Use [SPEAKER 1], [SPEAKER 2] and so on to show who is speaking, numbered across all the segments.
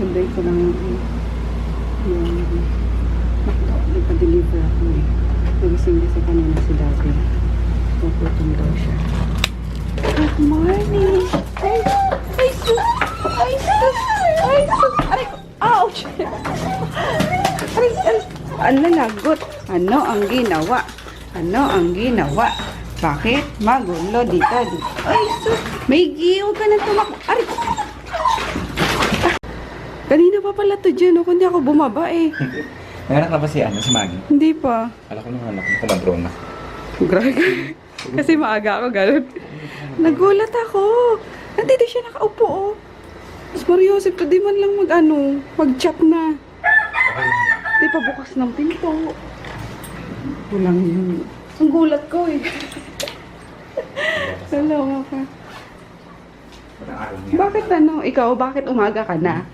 [SPEAKER 1] Sunday ko lang yung McDo. Nagpa-deliver ako eh. Nagising kasi kanina si Daddy. Puputom daw siya. Good morning! Ay, sus! Ay, sus! Ay, sus! Aray ko! Ouch! Aray, aray! Ano lagot? Ano ang ginawa? Ano ang ginawa? Bakit? Magulo dito. Ay, sus! May huwag ka na tumakbo. Aray ko! Kanina pa pala to dyan, no? Kundi ako bumaba eh.
[SPEAKER 2] Nanganak na ba si Maggie?
[SPEAKER 1] Hindi pa.
[SPEAKER 2] Alam ko nung anak ko, kumadrone na.
[SPEAKER 1] Grabe. Kasi maaga ako, gano'n. Nagulat ako. Nandito siya nakaupo, oh. Mas Mariosep, di man lang mag-chat na. Di pa bukas ng pinto. Walang yun. Ang gulat ko eh. Salamat ka. Bakit bakit umaga ka na?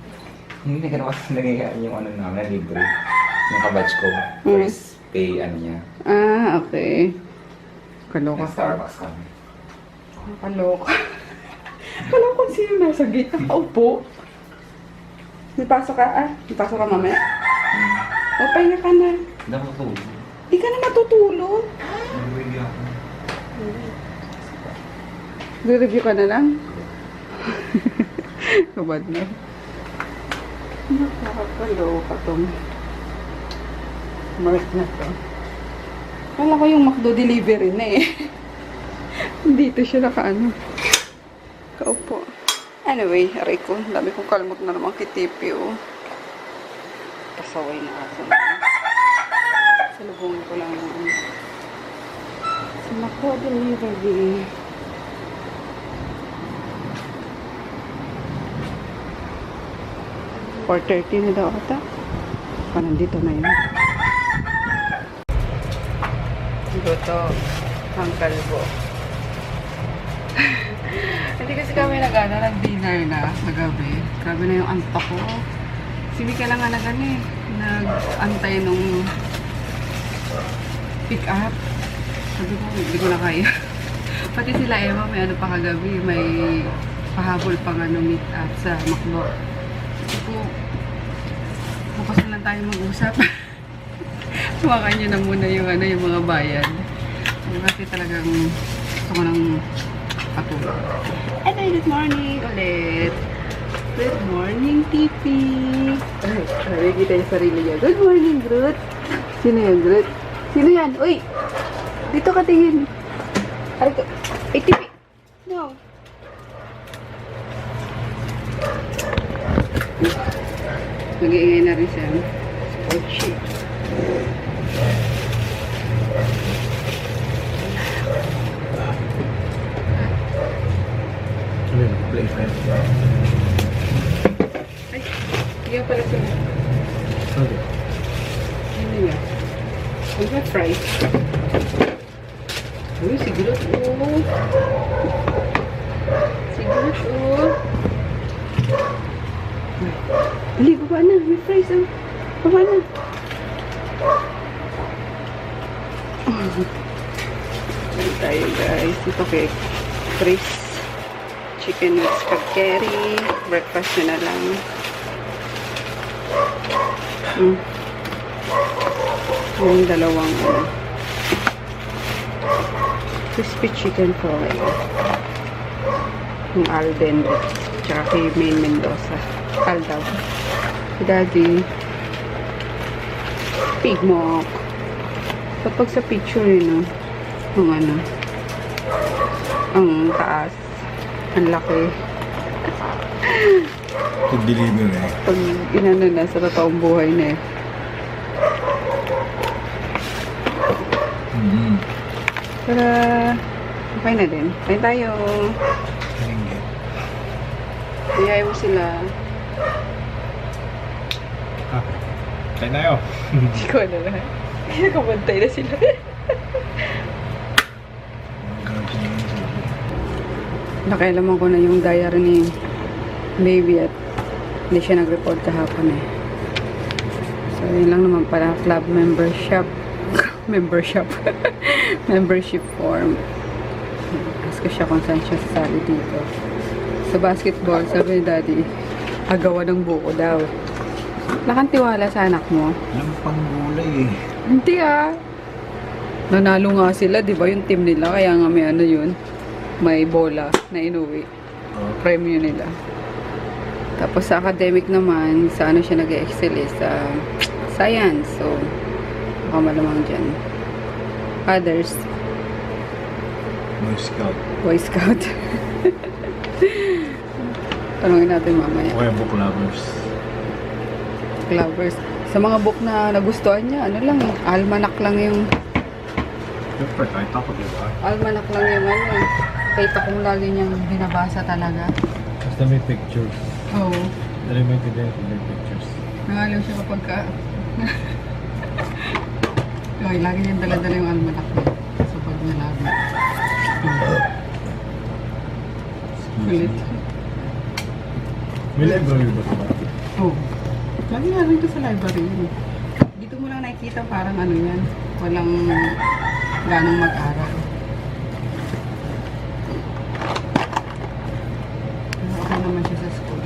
[SPEAKER 2] Hindi na gano'n kasi nangyayaan yung namin, libre. Yung kabatch ko. First pay, niya.
[SPEAKER 1] Ah, okay. Kaloka ka.
[SPEAKER 2] Starbucks kami.
[SPEAKER 1] Kaloka. Kaloka sino nasa gate nakaupo. May pasok ka, May pasok ka mamaya? O, pahinga ka na.
[SPEAKER 2] Hindi ako tulog.
[SPEAKER 1] Di ka na matutulog.
[SPEAKER 2] Nag-review ako.
[SPEAKER 1] Re-review ka na lang? Kabad na. Nakakaloka tong Mark na to. Kala ko yung McDo delivery na eh. Dito siya kaupo. Anyway, aray ko. Dami kong kalmot na naman kitipi, oh. Pasaway na ako. Salubungin ko lang yung sa McDo delivery. $4:30 na daw ata. Nandito na yun. Ito, ang kalbo. Hindi kasi kami nag-dinner na sa gabi. Grabe na yung antok ko. Hindi ka lang nag-antay nung pick up. Sabi ko, hindi ko na kaya. Pati sila Emma, may pa kagabi, may pahabol pang meet up sa McDo. Sabi ko, bukas na lang tayo mag-usap. Tuwakan nyo na muna yung mga bayan. Kasi talagang gusto ko ng patulog. Good morning ulit. Good morning, Tipi. Ay, kita yung sarili niya. Good morning, Groot. Sino yan, Groot? Sino yan? Uy! Dito ka tingin. Ay, Tipi. No. Nag-iingay na rin siya. Oh, shit. Ay, kaya pala sila.
[SPEAKER 2] Okay.
[SPEAKER 1] Ano niya? Ano ba fries? Uy, sigurot, oh. Sigurot, oh. Dali, baba na. May fries, oh. Baba na. Dali tayo, guys. Ito kay Chris. Chicken with spaghetti. Breakfast nyo na lang. Yung dalawang crispy chicken fry. Yung Alden. Tsaka kay Main Mendoza. Aldaw. Si Daddy. Pig mock. Kapag sa picture yun, ang taas. Ang laki.
[SPEAKER 2] Pag-deliver eh.
[SPEAKER 1] Pag na sa totoong buhay na eh. Para okay na din. Tayo tayo. Iyay mo sila.
[SPEAKER 2] Tayo tayo.
[SPEAKER 1] Hindi ko na lang. Nakabantay na sila. Nakailaman ko na yung diary ni baby at hindi siya nag-report kahapon eh. So, yun lang naman pala club membership. Membership form. Ask ko siya kung saan siya sasali dito. Sa basketball, sabi ni Daddy, Agawan ng buko daw. Nakantiwala sa anak mo?
[SPEAKER 2] Lampang gulay eh.
[SPEAKER 1] Hindi ah. Nanalo nga sila, di ba? Yung team nila. Kaya nga may ano yun. May bola na inuwi. Premyo nila. Tapos sa academic naman, sa ano siya nag-excel eh, sa science. So, baka malamang dyan. Others,
[SPEAKER 2] Boy Scout.
[SPEAKER 1] Boy Scout. Tanungin natin mamaya.
[SPEAKER 2] O kaya book lovers.
[SPEAKER 1] Lovers. Sa mga book na nagustuhan niya, ano lang eh, almanac lang yung,
[SPEAKER 2] Siyempre, kahit ako, diba?
[SPEAKER 1] almanac lang yung ano eh. Kahit akong lagi niyang binabasa talaga.
[SPEAKER 3] Basta may pictures.
[SPEAKER 1] Oo.
[SPEAKER 3] Alam mo yung may pictures.
[SPEAKER 1] Nangalaw siya kapag ka... Okay, lagi niyang dala-dala yung almanac niya. So pag nalabi. Kulit.
[SPEAKER 3] May library ba ito ba?
[SPEAKER 1] Oo. Lagi nga rin ito sa library yun. Dito mo lang nakikita parang ano yan. Walang ganong mag-aral. Okay naman siya sa school.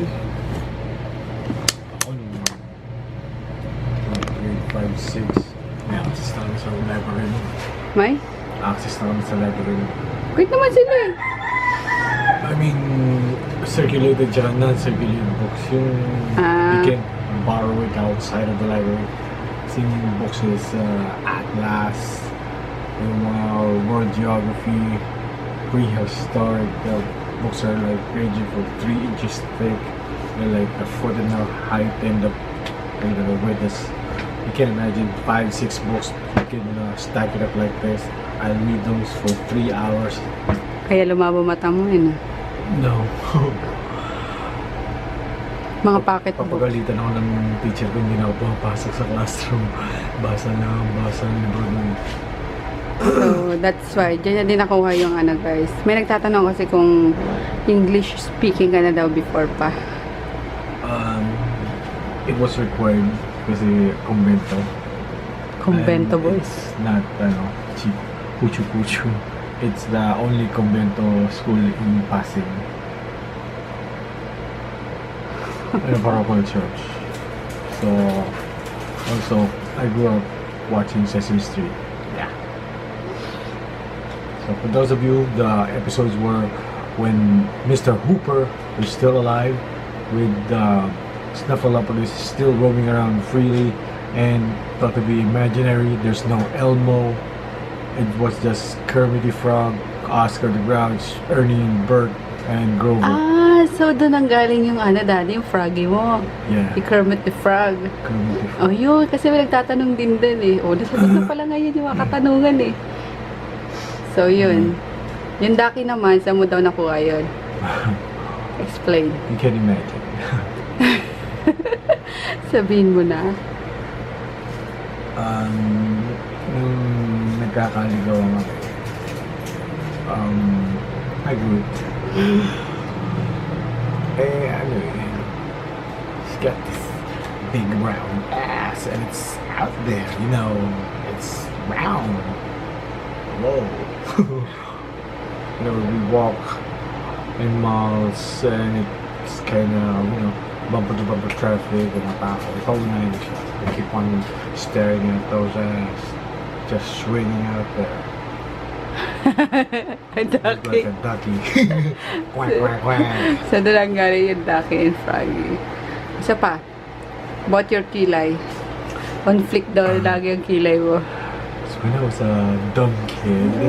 [SPEAKER 3] Ako nung grade 5, 6. May access na kami sa library mo.
[SPEAKER 1] May?
[SPEAKER 3] Access na kami sa library mo.
[SPEAKER 1] Wait naman sila eh.
[SPEAKER 3] I mean, circulated siya, non-circulated books. Yung
[SPEAKER 1] Ah.
[SPEAKER 3] you can borrow it outside of the library. Kasi yung books is Atlas, yung mga world geography, prehistoric. The books are like ranging from 3 inches thick and like a foot and a height and the width is, you can imagine 5-6 books. You can stack it up like this. I'll read those for 3 hours.
[SPEAKER 1] Kaya lumabo mata mo yun ah.
[SPEAKER 3] No.
[SPEAKER 1] Mga pocket book.
[SPEAKER 3] Papagalitan ako ng teacher ko, hindi na ako pumapasok sa classroom. Basa ng libro ng...
[SPEAKER 1] So, that's why. Diyan din nakuha yung ano guys. May nagtatanong kasi kung English speaking ka na daw before pa.
[SPEAKER 3] It was required kasi kumbento.
[SPEAKER 1] Convento
[SPEAKER 3] And
[SPEAKER 1] boys.
[SPEAKER 3] It's not, cheap. Puchu-puchu. It's the only convento school in Pasig. In a parochial church. So, also, I grew up watching Sesame Street. Yeah. So, for those of you, the episodes were when Mr. Hooper was still alive, with Snuffleupagus still roaming around freely and thought to be imaginary. There's no Elmo. It was just Kermit the Frog, Oscar the Grouch, Ernie and Bert, and Grover.
[SPEAKER 1] Ah, so doon ang galing yung ano daddy, yung froggy mo.
[SPEAKER 3] Yeah,
[SPEAKER 1] Yung Kermit the Frog.
[SPEAKER 3] Kermit the Frog.
[SPEAKER 1] Oh, yun. Kasi may nagtatanong din eh. Oh, nasagot na pala ngayon yung mga katanungan eh. So, yun. Yung Ducky naman, saan mo daw nakuha yun? Explain.
[SPEAKER 3] You can imagine.
[SPEAKER 1] Sabihin mo na.
[SPEAKER 3] Nung nagkakaligawan ako, I grew it. She's got this big round ass and it's out there, it's round. Whoa. We walk in malls and it's kind of, bumper to bumper traffic and all night. I keep on staring at those ass just swinging out there.
[SPEAKER 1] Ducky.
[SPEAKER 3] Like a ducky. Quack, quack, quack.
[SPEAKER 1] So, doon ang galing yung Ducky and Froggy. Isa pa. About your kilay. Conflict daw lagi ang kilay mo.
[SPEAKER 3] So when I was a dumb kid,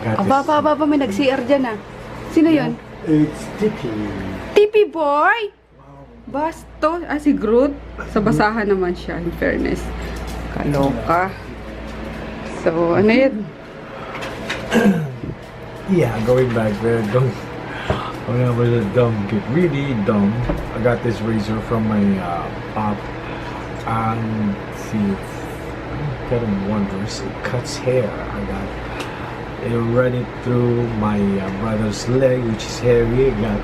[SPEAKER 3] I got
[SPEAKER 1] Aba, may nag-CR dyan ah. Sino yun?
[SPEAKER 3] It's Tiki.
[SPEAKER 1] Tipi boy! Basto. Ah, si Groot. Sa basahan naman siya, in fairness. Kaloka. So, ano yun?
[SPEAKER 3] Yeah, going back there, when I was a dumb kid, really dumb, I got this razor from my pop, and see, kind of wonders, it cuts hair. It ran it through my brother's leg, which is hairy. I got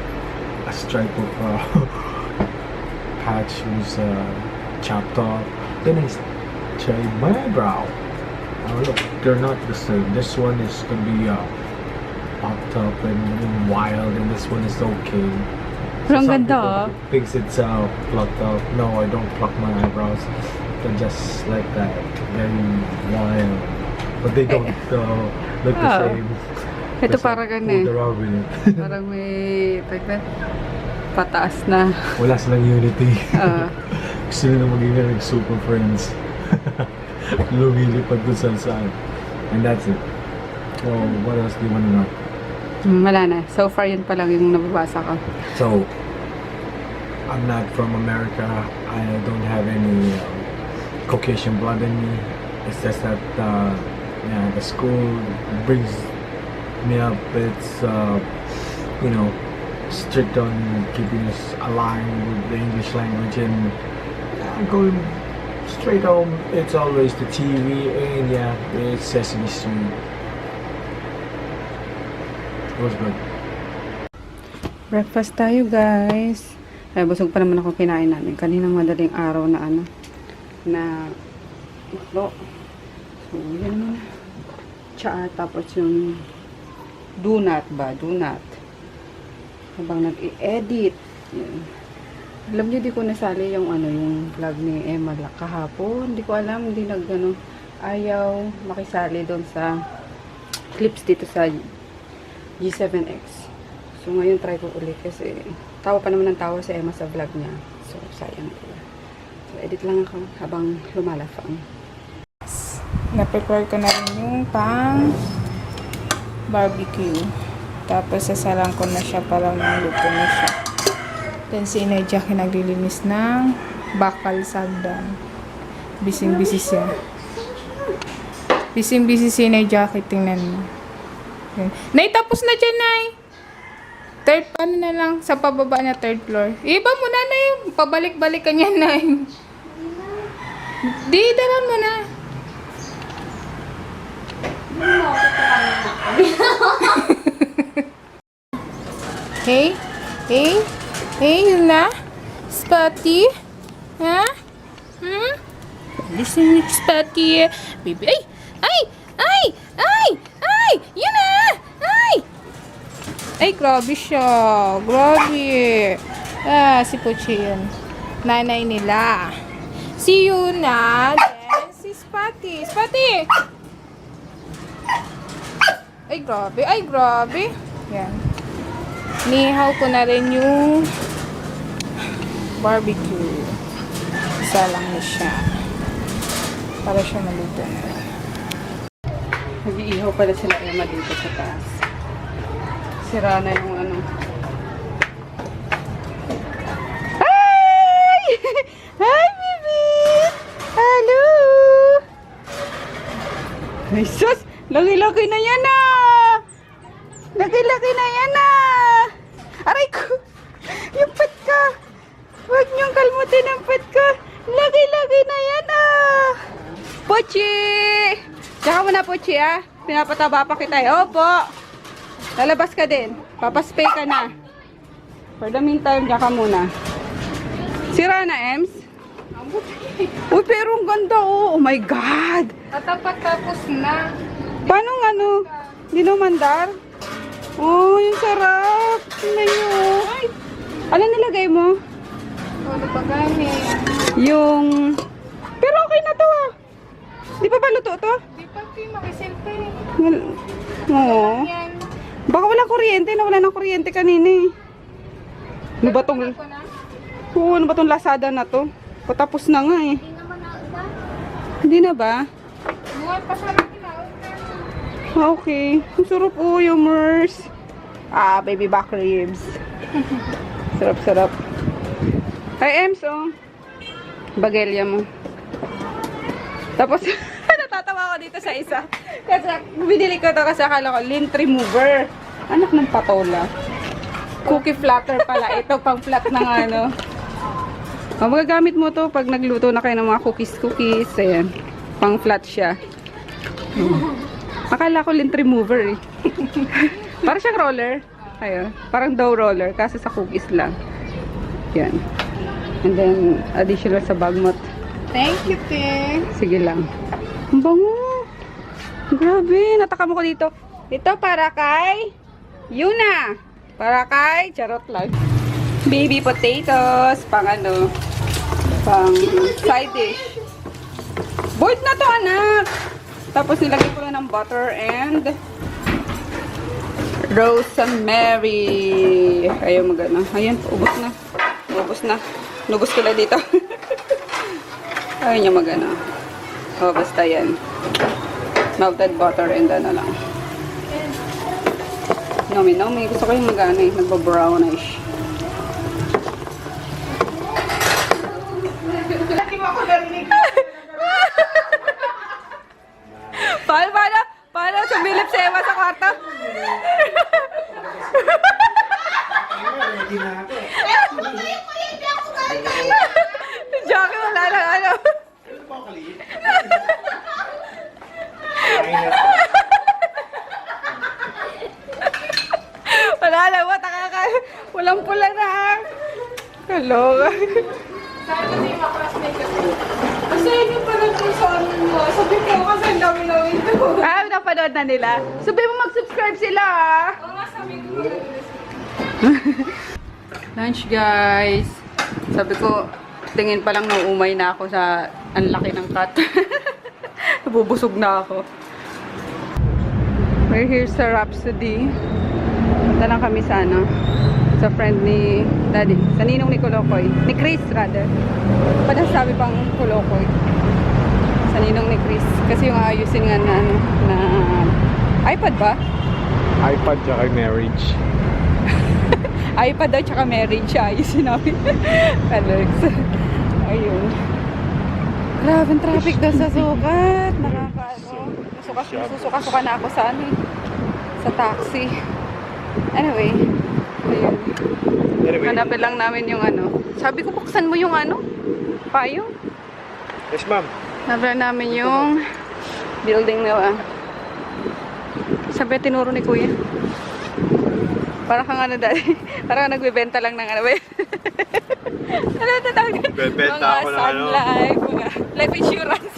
[SPEAKER 3] a stripe of patch was chopped off. Then I tried my eyebrow. Oh look, they're not the same. This one is gonna be popped up and wild, and this one is okay.
[SPEAKER 1] Pero ang
[SPEAKER 3] Some
[SPEAKER 1] ganda,
[SPEAKER 3] people
[SPEAKER 1] ah.
[SPEAKER 3] thinks it's plucked out. No, I don't pluck my eyebrows. They're just like that, very wild. But they don't look the
[SPEAKER 1] Oh.
[SPEAKER 3] same.
[SPEAKER 1] Ito
[SPEAKER 3] Just
[SPEAKER 1] parang
[SPEAKER 3] like,
[SPEAKER 1] ano
[SPEAKER 3] pulled
[SPEAKER 1] eh.
[SPEAKER 3] around with it.
[SPEAKER 1] Parang may pataas na.
[SPEAKER 3] Wala silang unity.
[SPEAKER 1] Ah.
[SPEAKER 3] Gusto nila maging like super friends. Lumilipad dun saan. And that's it. So, what else do you want to know?
[SPEAKER 1] Wala na. So far, yun pa lang yung nababasa ko.
[SPEAKER 3] So, I'm not from America. I don't have any Caucasian blood in me. It's just that yeah, the school brings me up. It's strict on keeping us aligned with the English language, and going straight home. It's always the TV, and yeah, it's Sesame Street. It was good.
[SPEAKER 1] Breakfast tayo, guys. Ay, busog pa naman ako kinain namin. Kaninang madaling araw na makdo. So, yan naman. Tsaa, tapos yung donut ba? Donut. Habang nag-i-edit. Yan. Alam niyo, di ko nasali yung yung vlog ni Emma kahapon. Hindi ko alam, hindi ayaw makisali doon sa clips dito sa G7X. So, ngayon try ko ulit kasi tawa pa naman ng tawa si Emma sa vlog niya. So, sayang pala. So, edit lang ako habang lumalafang.
[SPEAKER 4] Na-prepare ko na rin yung pang barbecue. Tapos, sasalang ko na siya para maluto na siya. Then, si Inay Jackie naglilinis ng bakal sagdan. Bising-busy siya. Bising-busy si Inay Jackie. Tingnan mo. Yan. Nay, tapos na dyan, Nay! Third, paano na lang? Sa pababa na third floor. Iba mo na, Nay. Pabalik-balik ka niyan, Nay. Di, dalan mo na. Hey, hey, hey, Luna, Spotty, ha? Listen, Spotty, baby, ay, yun na, ay, grabe siya, grabe, si Puchi yun, nanay nila, si Yuna, then si Spotty, ay, grabe, yan. Nihaw ko na rin yung barbecue. Isa lang na siya. Para siya maluto na rin.
[SPEAKER 1] Nag-iihaw pala sila Emma dito sa taas. Sira na yung Hi! Hi, baby! Hello! Ay, sus! Laki-laki na yan ah! Laki-laki na yan ah! Aray ko! Yung pet ka! Huwag niyong kalmutin ang pet ko! Laki-laki na yan ah! Pochi! Tsaka mo na, Pochi ah! Pinapataba pa kita eh. Opo! Lalabas ka din. Papaspay ka na. For the meantime, diyan ka muna. Sira na, Ems? Uy, pero ang ganda oh! Oh my God!
[SPEAKER 4] Tatapat tapos na.
[SPEAKER 1] Paano Hindi mandar? Oh, yung sarap. Tingnan nyo. Ay, ano nilagay mo?
[SPEAKER 4] Ano pa gani?
[SPEAKER 1] Yung... Pero okay na to ah. Di pa ba luto to?
[SPEAKER 4] Di pa makisilpe.
[SPEAKER 1] Oo.
[SPEAKER 4] Yan.
[SPEAKER 1] Baka walang kuryente. Nawala ng kuryente kanina eh. Ano ba tong...
[SPEAKER 4] Ako na.
[SPEAKER 1] Oo, ano ba tong Lazada na to? Patapos na nga eh. Hindi na ba?
[SPEAKER 4] Buwan pa siya rin
[SPEAKER 1] Okay. Ang sarap po yung mers. Baby back ribs. Sarap-sarap. Ay, Ems, oh. Bagelya mo. Tapos, natatawa ko dito sa isa. Kasi, binili ko to kasi akala ko, lint remover. Anak ng patola. Cookie flatter pala. Ito, pang flat ng magagamit mo to pag nagluto na kayo ng mga cookies. Ayan. Pang flat siya. Akala ko lint remover eh. Parang siyang roller. Ayun. Parang dough roller. Kasi sa cookies lang. Yan. And then, additional sa bagmot.
[SPEAKER 4] Thank you, Te.
[SPEAKER 1] Sige lang. Ang bango. Grabe. Natakam ko dito. Ito para kay Yuna. Para kay Charot lang. Baby potatoes, pang ano, pang side dish. Boiled na to, anak! Tapos nilagay ko lang ng butter and rosemary. Ayaw magana. Ayan, ubos na. Ubos na. Nubos ko na dito. Ayaw niya magana. O, basta yan. Melted butter and ano lang. Nomi. Gusto ko yung magana eh. Nagba-brownish. Paano sumilip si Emma sa kwarto? Jackie, wala lang ano. Wala lang, walang pula na. Hello.
[SPEAKER 4] Kasi yun yung pala ko sa ano mo. Sabi ko kasi ang dami-dami ito.
[SPEAKER 1] Ah, napanood na nila. Sabi mo mag-subscribe sila ah.
[SPEAKER 4] Oo nga, sabi ko.
[SPEAKER 1] Lunch guys. Sabi ko, tingin pa lang nauumay na ako sa ang laki ng cut. Nabubusog na ako. We're here sa Rhapsody. Punta lang kami sa ano, sa friend ni Daddy, sa ninong ni Kulokoy. Ni Chris rather. Pada sabi pang Kulokoy. Sa ninong ni Chris. Kasi yung ayusin nga na ano, na iPad ba?
[SPEAKER 3] iPad tsaka marriage.
[SPEAKER 1] iPad daw tsaka marriage. Ayusin namin. Alex. Ayun. Grabe ang traffic doon sa sukat. Susuka na ako sa ano eh, sa taxi. Anyway. Ayun. Hanapin lang namin yung ano. Sabi ko, buksan mo yung ano? Payong.
[SPEAKER 3] Yes, ma'am.
[SPEAKER 1] Hanapin namin yung building na sabi tinuro ni Kuya. Parang kang ano dati. Parang nagbebenta lang ng ano ba? Ano ito tawag?
[SPEAKER 5] Bebenta ako ng ano.
[SPEAKER 1] Life, mga life insurance.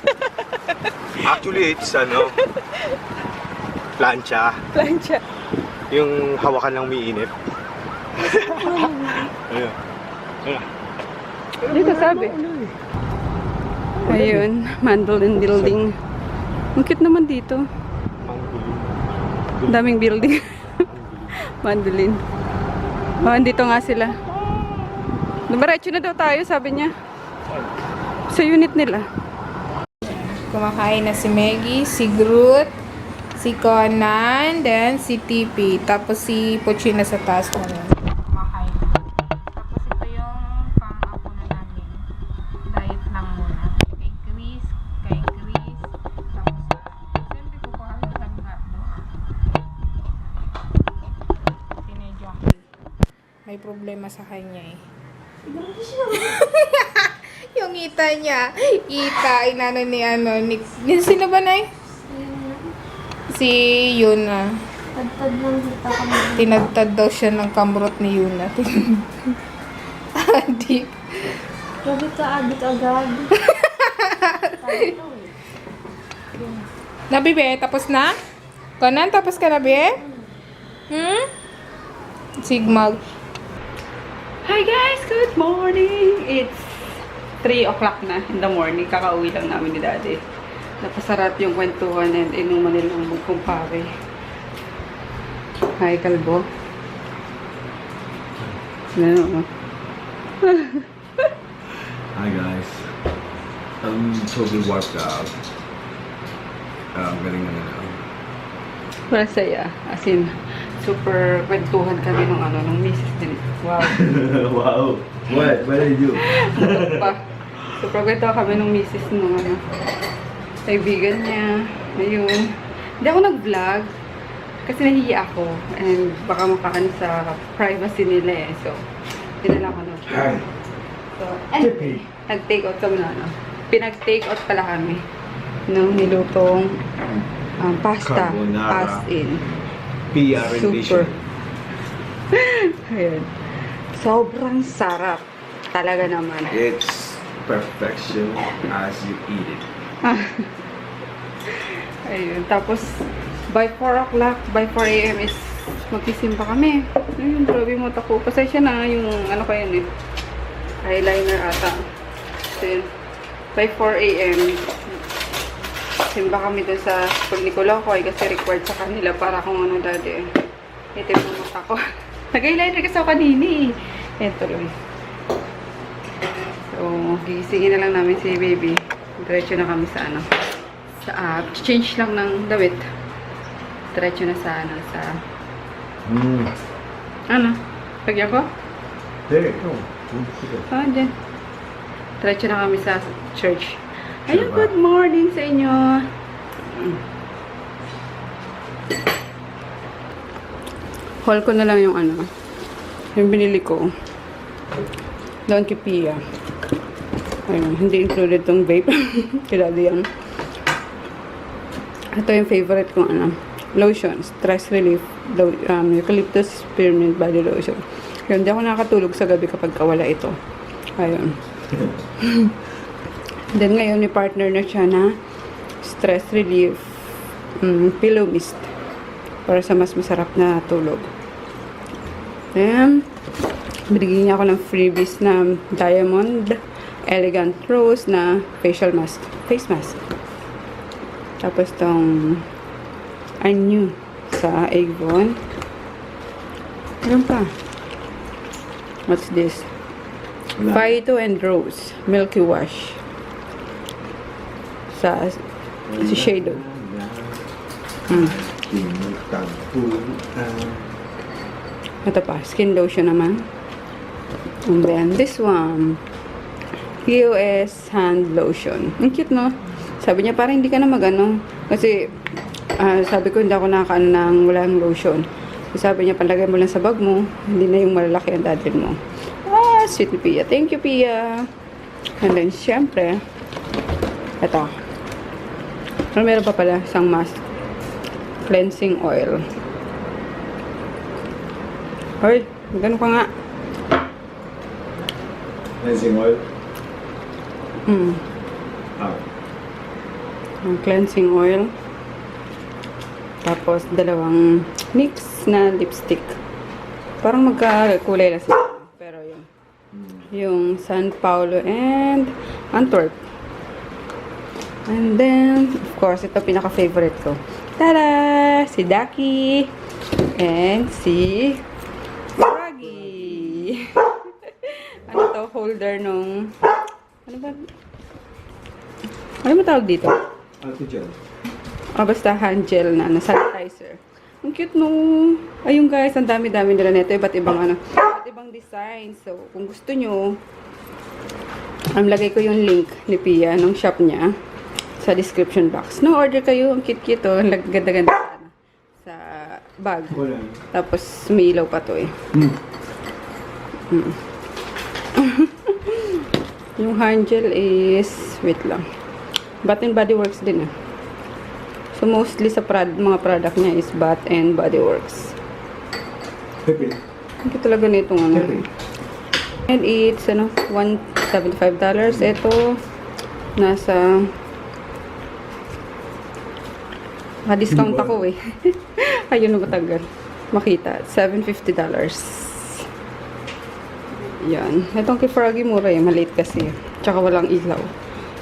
[SPEAKER 5] Actually, it's ano, plancha.
[SPEAKER 1] Plancha.
[SPEAKER 5] Yung hawakan ng umiinit. Ayun.
[SPEAKER 1] Dito sabi. Ayun, Mandolin Building. Ang cute naman dito. Ang daming building. Mandolin. Oh, andito nga sila. Dumiretso na daw tayo, sabi niya. Sa unit nila.
[SPEAKER 4] Kumakain na si Maggie, si Groot, si Conan, then si TP. Tapos si Pochi na sa taas na rin. Kumakain na. Tapos ito yung pang-apo na namin. Diet lang muna. Kay Chris. Tapos siyempre kukuha ko sa hotdog. Tinedyoki. May problema sa kanya eh. Yung ita niya. Inano ni ano. Sino ba na Si Yuna.
[SPEAKER 6] Tagtad ng hita ko na.
[SPEAKER 4] Tinagtad daw siya ng kamrot ni Yuna. Adi.
[SPEAKER 6] Grabe ka, agad agad.
[SPEAKER 4] Nabibe, tapos na? Kanan, tapos ka na, be? Sigmag.
[SPEAKER 1] Hi guys! Good morning! It's 3 o'clock na in the morning. Kakauwi lang namin ni Daddy. Napasarap yung kwentuhan and inuman nilang magkumpare. Hi, kalbo. Ano?
[SPEAKER 7] Hi guys. I'm totally wiped out. I'm getting
[SPEAKER 1] Wala saya. As in, super kwentuhan kami nung ano, nung misis din. Wow.
[SPEAKER 7] wow. What? What did you do?
[SPEAKER 1] Ano pa? Super kwentuhan kami nung misis nung ano, kaibigan niya. Ayun. Hindi ako nag-vlog. Kasi nahihiya ako. And baka makaan sa privacy nila eh. So, dinala ko na. So, anyway. Nag-take out kami na ano. Pinag-take out pala kami. Nung nilutong pasta.
[SPEAKER 7] Carbonara.
[SPEAKER 1] As in.
[SPEAKER 7] PR
[SPEAKER 1] Super. Ayun. Sobrang sarap. Talaga naman.
[SPEAKER 7] It's perfection as you eat it.
[SPEAKER 1] Ayun. Tapos, by 4 o'clock, by 4 a.m. is magsisimba kami. Ayun, grabe mo ako. Pasensya na yung ano ko yun eh. Eyeliner ata. So yun. By 4 a.m. simba kami dun sa school ni Kulokoy kasi required sa kanila para kung ano dati. Ito yung mata ko. Nag-eyeliner kasi ako kanina eh. Ito lang. So, gigisingin na lang namin si baby. Diretso na kami sa ano. Sa change lang ng damit. Diretso na sa ano. Sa ano? Lagyan ko?
[SPEAKER 7] There, no.
[SPEAKER 1] Ah, dyan. Diretso na kami sa church. Ayun, good morning sa inyo. Haul ko na lang yung ano. Yung binili ko. Doon kay Pia. Ayun, hindi included tong vape. Kilala yan. Ito yung favorite kong ano. Lotion. Stress relief. Eucalyptus spearmint body lotion. Yun, hindi ako nakakatulog sa gabi kapag wala ito. Ayun. Then ngayon, may partner na siya na stress relief pillow mist. Para sa mas masarap na tulog. Then, binigyan niya ako ng freebies na Diamond Elegant Rose na facial mask. Face mask. Tapos tong Anyu sa Avon. Meron pa. What's this? Phyto and Rose Milky Wash sa si Shadow. Ito pa, skin lotion naman. And then this one, POS hand lotion. Ang cute, no? Sabi niya parang hindi ka na magano kasi sabi ko hindi ako nakakaano ng walang lotion. Sabi niya palagay mo lang sa bag mo, hindi na yung malalaki ang dadin mo. Ah, sweet ni Pia. Thank you, Pia. And then, syempre, ito. Meron pa pala isang mask. Cleansing oil. Hoy, ganun ka nga.
[SPEAKER 7] Cleansing oil?
[SPEAKER 1] Ang cleansing oil. Tapos, dalawang NYX na lipstick. Parang magkakulay lang sila. Pero yun. Yung San Paulo and Antwerp. And then, of course, ito pinaka-favorite ko. Tada! Si Daki. And si Froggy. Ano to? Holder nung... Ano ba? Ano ba tawag dito?
[SPEAKER 7] Anti-gel.
[SPEAKER 1] Basta hand gel na sanitizer. Ang cute no. Ayun guys, ang dami-dami nila nito. Iba't ibang design. So, kung gusto nyo, lagay ko yung link ni Pia nung shop niya sa description box. No, order kayo. Ang cute-cute oh. Ang ganda-ganda sa bag. Tapos, sumilaw pa to eh. Yung hand gel is, wait lang. Bath and Body Works din ah. So, mostly sa mga product niya is Bath and Body Works.
[SPEAKER 7] Pepe.
[SPEAKER 1] Hindi talaga nitong ano.
[SPEAKER 7] Pepe.
[SPEAKER 1] And it's, ano, $175. Ito, nasa, discount ako eh. Ayun na matagal. Makita. $750. Yan. Itong kay Froggy mura eh. Maliit kasi. Tsaka walang ilaw.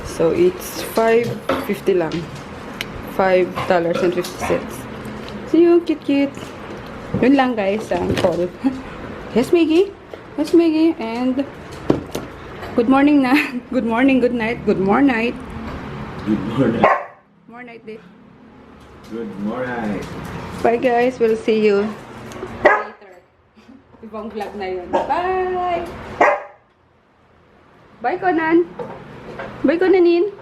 [SPEAKER 1] So, it's $5.50 lang. $5.50. So, yun, cute. Yun lang, guys, ang call. Yes, Maggie? Yes, Maggie. And, good morning na. Good morning, good night. Good morning.
[SPEAKER 7] Good morning.
[SPEAKER 1] More night, day.
[SPEAKER 7] Good morning.
[SPEAKER 1] Bye, guys. We'll see you later. Ibang vlog na yun. Bye! Bye, Conan. Bye, Conanin.